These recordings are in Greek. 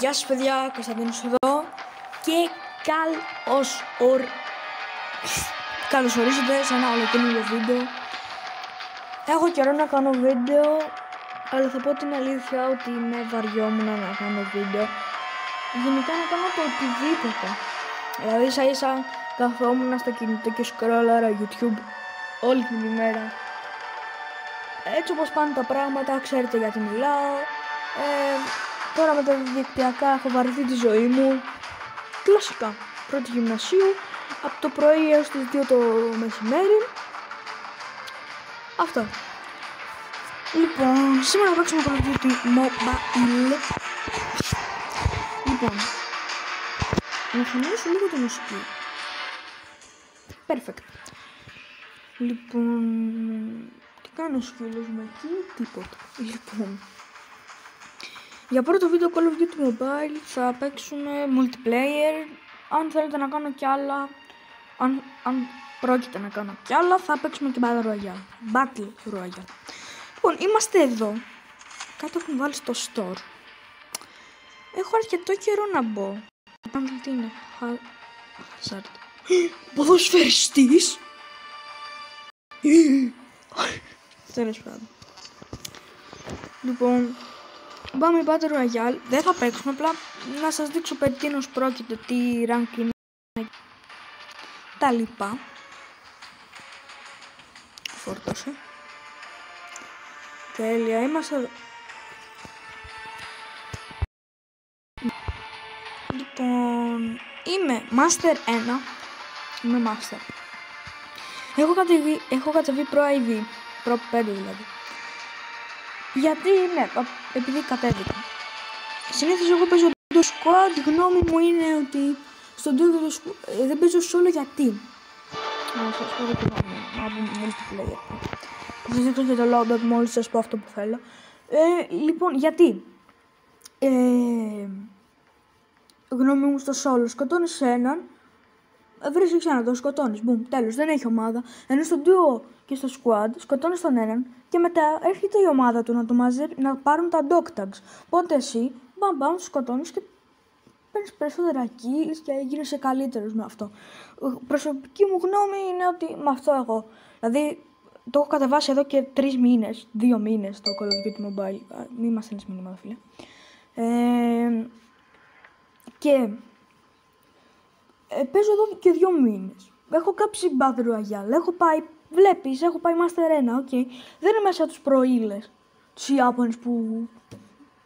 Γεια σας παιδιά, Κωνσταντίνος εδώ και καλώς ορίσατε σε ένα ολοκαινούριο βίντεο. Έχω καιρό να κάνω βίντεο, αλλά θα πω την αλήθεια ότι βαριόμουν να κάνω βίντεο. Γενικά να κάνω το οτιδήποτε. Δηλαδή ίσα καθόμουν στο κινητό και σκρόλαρα YouTube όλη την ημέρα. Έτσι όπως πάνε τα πράγματα, ξέρετε γιατί μιλάω. Τώρα με τα διαδικτυακά έχω βαρεθεί τη ζωή μου. Κλασικά, πρώτη γυμνασίου, από το πρωί έως τις 2 το μεσημέρι. Αυτό. Λοιπόν, σήμερα θα παίξουμε Call of Duty Mobile. Λοιπόν, να χαμηλώσω λίγο τη μουσική. Perfect. Λοιπόν, τι κάνει ο σκύλος μου εκεί, τίποτα. Λοιπόν, για πρώτο βίντεο Call of Duty Mobile θα παίξουμε multiplayer. Αν θέλετε να κάνω κι άλλα, αν πρόκειται να κάνω κι άλλα, θα παίξουμε και Battle Royale. Λοιπόν, είμαστε εδώ. Κάτω έχουν βάλει στο store. Έχω αρκετό καιρό να μπω. Τι είναι, Hazard. Ποδοσφαιριστής. Τέλος πάντων. Λοιπόν, πάμε Battle Royale. Δεν θα παίξουμε, απλά να σας δείξω περί τίνος πρόκειται, τι rank είναι, τα λοιπά. Φόρτωσε. Τέλεια, είμαστε εδώ. Λοιπόν, είμαι Master 1. Είμαι Master. Έχω κατεβεί Pro IV, Pro 5 δηλαδή. Γιατί, ναι, επειδή κατέβηκα. Συνήθως εγώ παίζω το squad, η γνώμη μου είναι ότι στον τούτο το squad δεν παίζω solo γιατί. Να σας πω το γνώμη μου, από multiplayer. Θα σας δείξω και το loadout μόλις σας πω αυτό που θέλω. Λοιπόν, γιατί. Γνώμη μου στο solo, σκοτώνεις έναν, βρίσκεις ξανά, το σκοτώνεις, μπουμ, τέλος, δεν έχει ομάδα. Ενώ στο duo και στο squad σκοτώνεις τον έναν και μετά έρχεται η ομάδα του να το μαζεύει, να πάρουν τα dog tags. Οπότε εσύ, μπαμπαμ, σκοτώνεις και παίρνεις περισσότερα kills και γίνεσαι καλύτερος με αυτό. Προσωπική μου γνώμη είναι ότι με αυτό εγώ. Δηλαδή, το έχω κατεβάσει εδώ και 3 μήνες, 2 μήνες το Call of Duty Mobile. Μην μας στέλνεις μήνυμα, φίλε. Και παίζω εδώ και 2 μήνες. Έχω κάψει Battle Royale. Έχω πάει, βλέπεις, έχω πάει Master 1, οκ. Δεν είναι μέσα τους προήλες. Τους Ιάπωνες που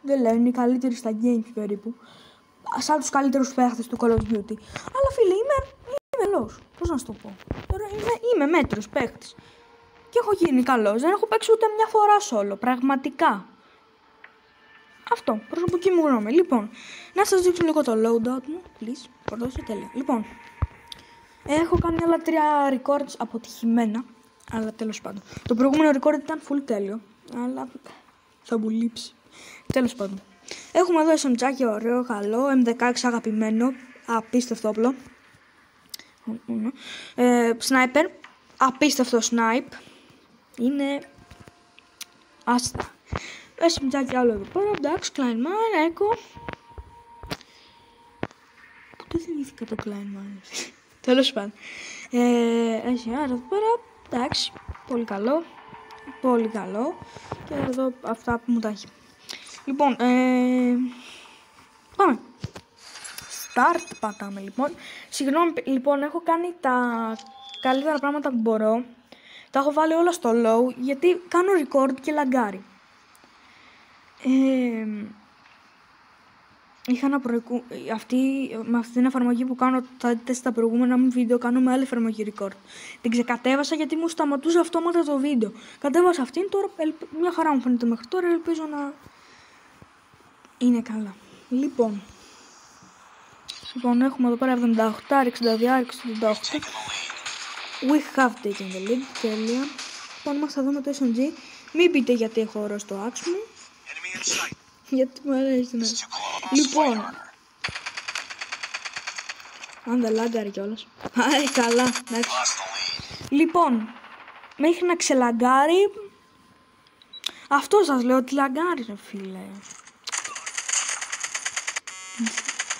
δεν λένε, είναι οι καλύτεροι στα games περίπου. Σαν τους καλύτερους παίχτες του Call of Duty. Αλλά φίλε, είμαι μελός. Πώς να σου το πω. Τώρα είμαι μέτρος παίχτης. Και έχω γίνει καλός. Δεν έχω παίξει ούτε μια φορά solo. Πραγματικά. Αυτό, προσωπική μου γνώμη. Λοιπόν, να σας δείξω λίγο το loadout μου. Please, φορτώσω, τέλεια. Λοιπόν, έχω κάνει άλλα 3 records αποτυχημένα. Αλλά τέλος πάντων. Το προηγούμενο record ήταν full τέλειο. Αλλά θα μου λείψει. Τέλος πάντων. Έχουμε εδώ SMG, ωραίο, καλό. M16 αγαπημένο. Απίστευτο όπλο. Sniper. Απίστευτο snipe. Είναι άστα. SMG άλλο εδώ πέρα. Εντάξει, Kleinman, Echo. Πού το θυμήθηκα το Kleinman. Τέλος πάντων. SR εδώ πέρα. Εντάξει, πολύ καλό. Πολύ καλό. Και εδώ αυτά που μου τα έχει. Λοιπόν, πάμε. Start πατάμε λοιπόν. Συγγνώμη, λοιπόν, έχω κάνει τα καλύτερα πράγματα που μπορώ. Τα έχω βάλει όλα στο low, γιατί κάνω record και λαγκάρει. Είχα με αυτή την εφαρμογή που κάνω, θα δείτε στα προηγούμενα μου βίντεο, κάνω με άλλη εφαρμογή record. Την ξεκατέβασα γιατί μου σταματούσε αυτόματα το βίντεο. Κατέβασα αυτήν, τώρα μια χαρά μου φαίνεται μέχρι τώρα, ελπίζω να είναι καλά. Λοιπόν, έχουμε εδώ πέρα 78, 62, 68. We have taken the lead, τέλεια. Λοιπόν, είμαστε εδώ με το SMG. Μην πείτε γιατί έχω ωραίο στο axe μου. Γιατί μου αρέσει να... Λοιπόν, αν δεν λάγκαρε κιόλας. Καλά, εντάξει. Λοιπόν, μέχρι να ξελαγκάρει. Αυτό σας λέω ότι λαγκάρει, ρε φίλε.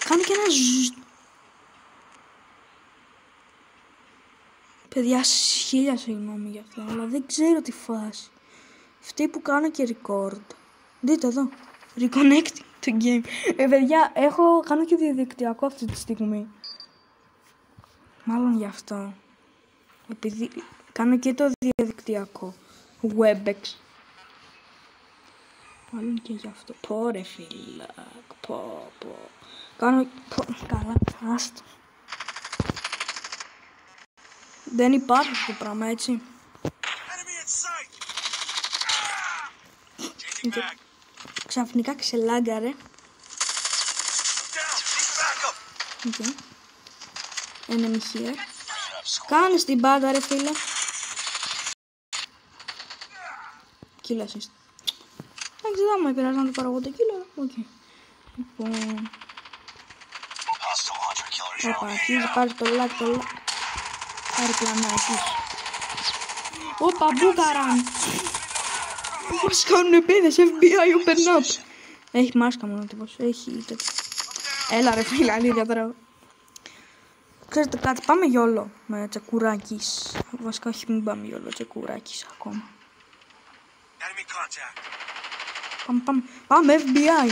Κάνω και ένα Παιδιά, 1000 συγγνώμη γι' αυτό, αλλά δεν ξέρω τι φάση. Αυτή που κάνω και record. Δείτε εδώ. Reconnect το game. Παιδιά, κάνω και διαδικτυακό αυτή τη στιγμή. Μάλλον γι' αυτό. Επειδή κάνω και το διαδικτυακό. Webex. Μάλλον και γι' αυτό. Πω ρε φίλα. Πω. Κάνω... Καλά, άστο. Δεν υπάρχει αυτό το πράγμα, έτσι. Και ξαφνικά ξελάγκαρε. Okay. Enemy here. Κάνεις την πάντα ρε φίλε. Kill assist. Εντάξει, δεν με πειράζει να το πάρω εγώ το kill. Okay. Λοιπόν... Όπα, αρχίζει, πάρει το like, πάρει πλανάκι. Όπα, μπούκαραν. Μας κάνουν επίδες, FBI, open up. Έχει μάσκα μόνο τύπος, έχει τέτοιο. Έλα ρε φίλε, αλήθεια τώρα. Ξέρετε κάτι, πάμε γιόλο με τσεκουράκης. Βασικά όχι, μην πάμε γιόλο, τσεκουράκης ακόμα. Πάμε FBI.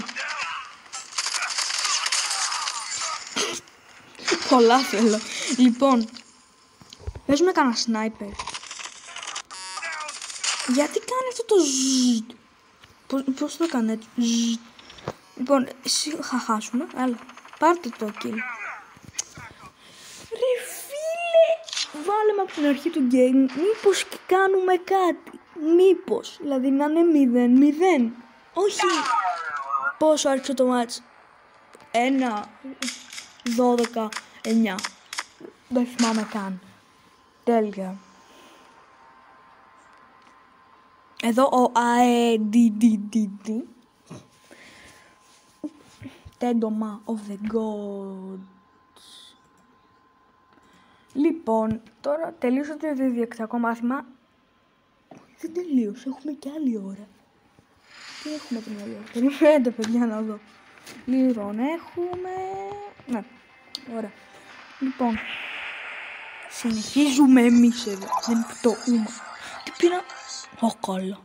Πολλά θέλω. Λοιπόν, παίζουμε κανένα σνάιπερ. Γιατί κάνει αυτό το ζζζ. Πώς το έκανε έτσι. Λοιπόν, θα χάσουμε. Έλα, πάρτε το kill. Ρε φίλε, βάλουμε από την αρχή του game. Μήπως κάνουμε κάτι. Μήπως, δηλαδή να είναι 0-0. Όχι. Πόσο άρχισε το μάτς. 1-12-9. Δεν θυμάμαι καν. Τέλεια. Εδώ ο AEDDD. Τέντομα of the gods. Λοιπόν, τώρα τελείωσα το διαδικτυακό μάθημα. Δεν τελείωσε, έχουμε και άλλη ώρα. Τι έχουμε την άλλη ώρα. Περιμένετε παιδιά να δω. Λοιπόν, έχουμε... Ναι, ωραία. Λοιπόν, συνεχίζουμε εμείς εδώ. Δεν πτωούμε. Τι πήρα... Καλά.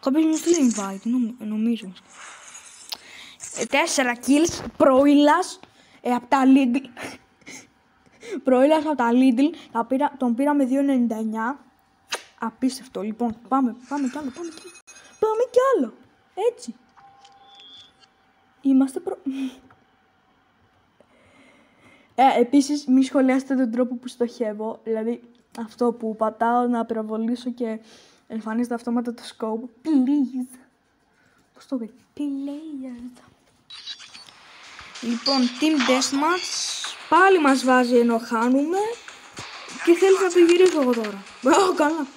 Κάποιος μου στείλει invite, νομίζω. 4 kills, προήλας, από τα Lidl. Προήλας από τα Lidl, τον πήραμε 2,99. Απίστευτο, λοιπόν, πάμε κι άλλο, πάμε κι άλλο. Έτσι. Είμαστε επίσης, μη σχολιάσετε τον τρόπο που στοχεύω. Δηλαδή, αυτό που πατάω να πυροβολήσω και εμφανίζεται αυτόματα το scope. Please. Πώς το πει. Players. Λοιπόν, Team Deathmatch. Πάλι μας βάζει ενώ χάνουμε. Και θέλει να το γυρίσω εγώ τώρα. Καλά.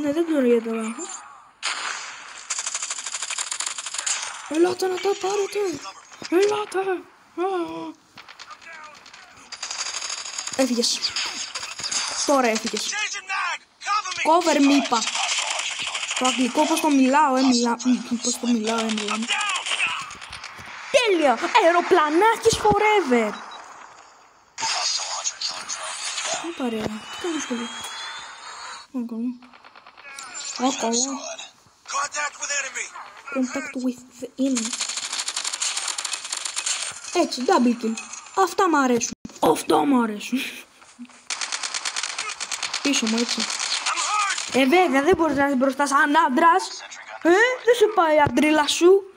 Ναι, δεν ξέρω γιατί το έχω. Ελάτε να τα πάρετε. Ελάτε. Έφυγες. Τώρα έφυγες. Cover me είπα. Το αγγλικό πώς το μιλάω, πώς το μιλάω, μιλάμε. Τέλεια. Αεροπλανάκης forever. Τι παρέα. Τι κάνεις σχολείο. Καλά. Contact with the enemy. Έτσι, double kill. Αυτά μ' αρέσουν. Πίσω μου, έτσι. Βέβαια, δεν μπορείς να είσαι μπροστά σαν άντρας. Δεν σε πάει η αντρίλα σου.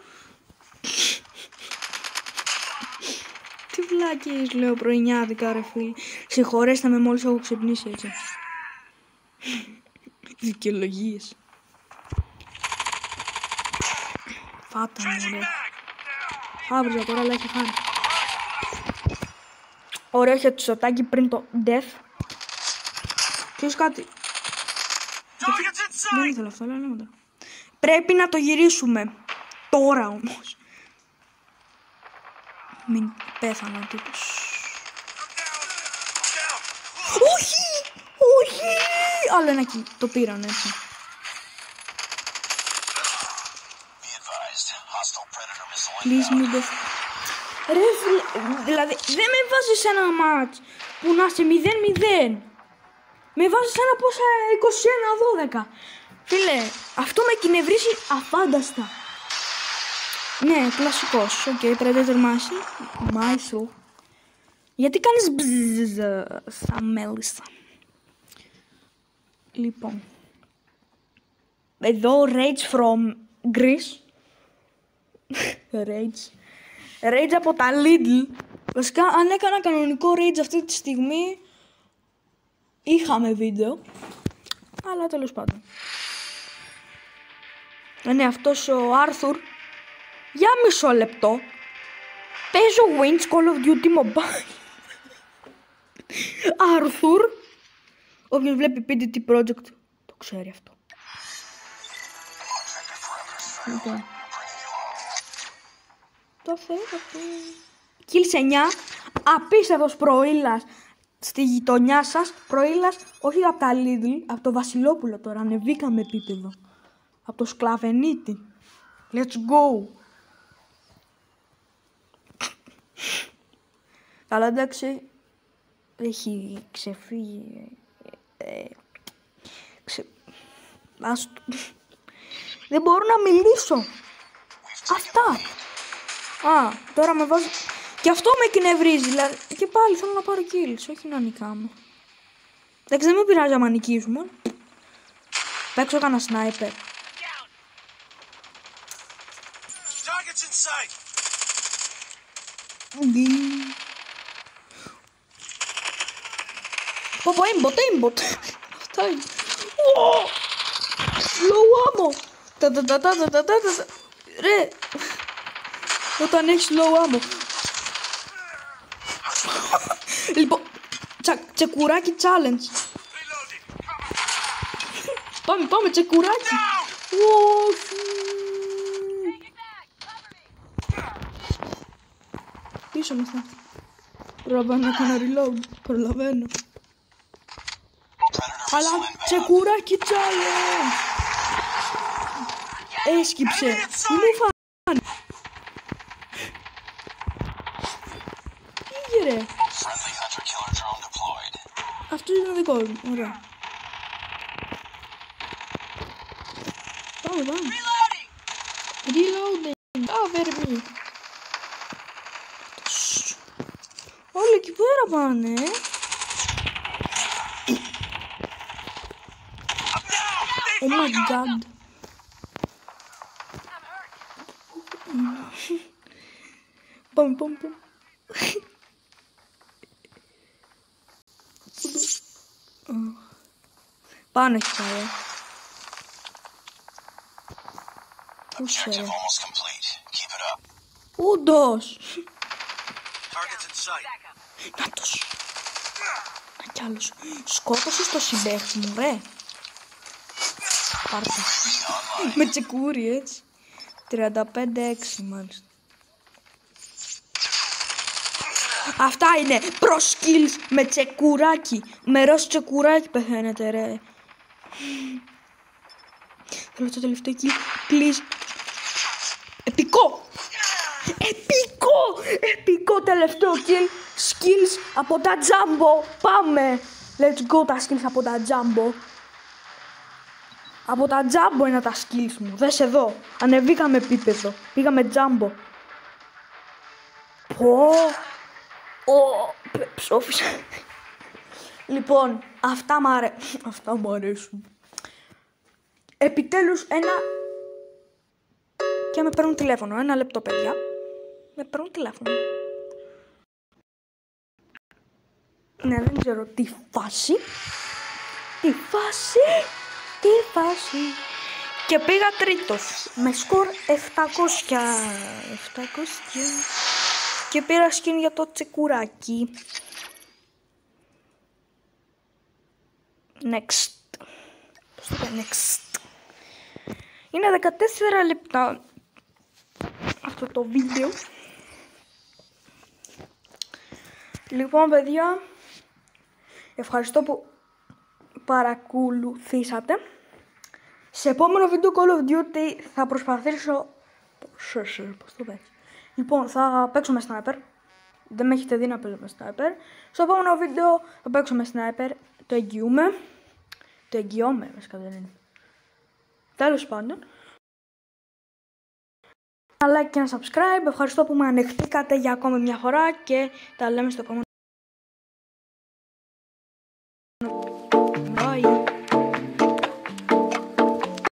Τι βλάκες λέω πρωινιάδικα ρε φίλοι. Συγχωρέστε με μόλις έχω ξυπνήσει έτσι. Δικαιολογίες. Φάτα μου ρε. Χάβριζα τώρα αλλά έχει χάρη. Ωραίο χετσοτάκι πριν το death. Ξέρεις κάτι. Δεν ήθελα αυτό, αλλά λέμε τώρα. Πρέπει να το γυρίσουμε. Τώρα όμως. Μην πέθανε ο τύπος. Όχι! Άλλο ένα εκεί. Το πήραν έτσι. Please μην το... Ρε φίλε, δηλαδή δεν με βάζεις σε ένα μάτς που να είσαι 0-0. Με βάζεις ένα πόσα 21-12. Φίλε, αυτό με εκνευρίζει αφάνταστα. Ναι, κλασικός. Οκ, Predator Missile. Γιατί κάνεις μπζζζ σαν μέλισσα. Λοιπόν. Εδώ Rage from Greece. Rage από τα Lidl. Βασικά, αν έκανα κανονικό Rage αυτή τη στιγμή, είχαμε βίντεο. Αλλά τέλος πάντων. Ναι, αυτός ο Άρθουρ. Για μισό λεπτό. Παίζω Wins Call of Duty Mobile. Άρθουρ. Όποιος βλέπει PDT Project το ξέρει αυτό. Λοιπόν. Το θέλω αυτό. Kills 9. Απίστευτος προήλας στη γειτονιά σας. Προήλας όχι από τα Lidl, από το Βασιλόπουλο τώρα. Ανεβήκαμε επίπεδο. Από το Σκλαβενίτη. Let's go. Αλλά εντάξει. Έχει ξεφύγει. Δεν μπορώ να μιλήσω. Αυτά. Α, τώρα με βάζει. Και αυτό με εκνευρίζει. Δηλαδή. Και πάλι θέλω να πάρω kills, όχι να νικάμε. Εντάξει, δεν με πειράζει άμα νικήσουμε. Παίξω κανένα σνάιπερ. Πω, aimbot. Αυτά είναι. Low ammo. Ρε. Όταν έχεις low ammo. Λοιπόν. Τσεκουράκι challenge. Πάμε τσεκουράκι. Πίσω με αυτά. Προλαβαίνω να κάνω reload. Προλαβαίνω. Αλλά τσεκουράκι challenge. Έσκυψε. Μη μου φάνε. Πήγε ρε. Αυτό είναι ο δικός μου. Ωραία. Πάμε. Reloading. Cover me. Όλοι εκεί πέρα πάνε. Oh my god. Πάμε. Πάνε εκεί πέρα. Όντως. Νάτος. Να κι άλλος. Σκότωσες το συμπαίχτη μου, ρε. Πάρτε. Με τσεκούρι, έτσι. 35-6 μάλιστα. Αυτά είναι pro skills με τσεκουράκι. Με ροζ τσεκουράκι πεθαίνετε, ρε. Θέλω το τελευταίο kill, please. Επικό τελευταίο kill. Skills από τα Jumbo. Πάμε. Let's go τα skills από τα Jumbo. Από τα Jumbo είναι τα skills μου. Δες εδώ. Ανεβήκαμε επίπεδο. Πήγαμε Jumbo. Πω. Ψόφισα. Λοιπόν, αυτά μου αρέσουν. Επιτέλους ένα... Και με παίρνουν τηλέφωνο. Ένα λεπτό, παιδιά. Με παίρνουν τηλέφωνο. Ναι, δεν ξέρω τι φάση. Και πήγα τρίτος. Με σκορ 700. Και πήρα skin για το τσεκουράκι. Next. Είναι 14 λεπτά αυτό το βίντεο. Λοιπόν, παιδιά, ευχαριστώ που παρακολουθήσατε. Σε επόμενο βίντεο Call of Duty θα προσπαθήσω... Πώς το πες? Λοιπόν, θα παίξω με sniper. Δεν με έχετε δει να παίζω με sniper. Στο επόμενο βίντεο θα παίξω με sniper. Το εγγυούμε. Το εγγυώμαι, βασικά δεν είναι. Τέλος πάντων. Ένα like και ένα subscribe. Ευχαριστώ που με ανεχτήκατε για ακόμη μια φορά και τα λέμε στο επόμενο.